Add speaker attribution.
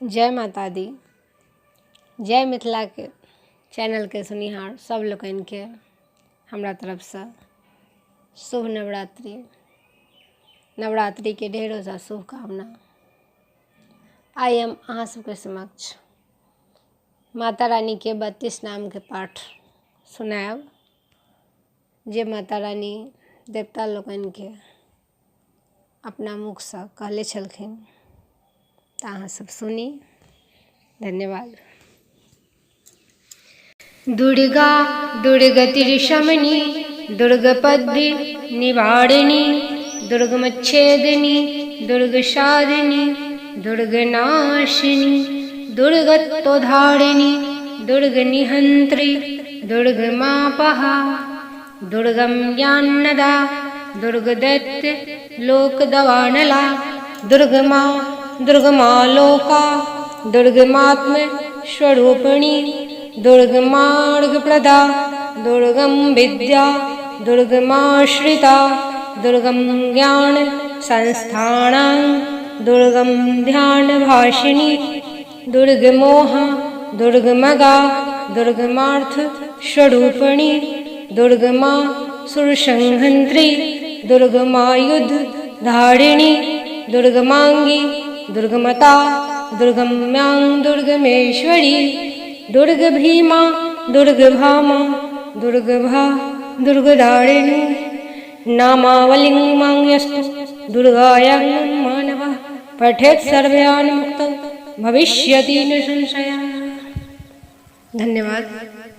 Speaker 1: जय माता दी। जय मिथिला के चैनल के सुनिहार सब लोगन के हमरा तरफ से शुभ नवरात्रि। नवरात्रि के ढेरों सा शुभकामना। आइ हम अहाँ सबके समक्ष माता रानी के 32 नाम के पाठ सुनायब, जे माता रानी देवता लोगन के अपना मुख से कहले छलखिन। तो अहाँ सब सुनी। धन्यवाद। दुर्गा दुर्गतिशमनी दुर्गपद्य निवारिणी दुर्गमच्छेदिनी दुर्गसाधिनी दुर्गनाशिनी दुर्गत्वधारिणी दुर्गनिहंत्री दुर्गमापहा दुर्गम ज्ञानदा दुर्गदैत्य लोकदवानला दुर्गमालोका दुर्गमात्म स्वरूपिणी दुर्गमार्गप्रदा दुर्गम विद्या दुर्गमाश्रिता दुर्गम ज्ञान संस्थानां दुर्गम ध्यान भाषिणी दुर्गमोहा दुर्गमगा दुर्गमार्थ स्वरूपिणी दुर्गमा सुरसंहंत्री दुर्गमायुध धारिणी दुर्गमांगी दुर्गमता दुर्गम्यां दुर्गमेश्वरी दुर्गभीमा दुर्गभामा दुर्गभा दुर्गदारिणी नामावलिं मांगयस्तु दुर्गायां मानवः पठेत् सर्वयान् मुक्तौ भविष्यति न संशयः। धन्यवाद।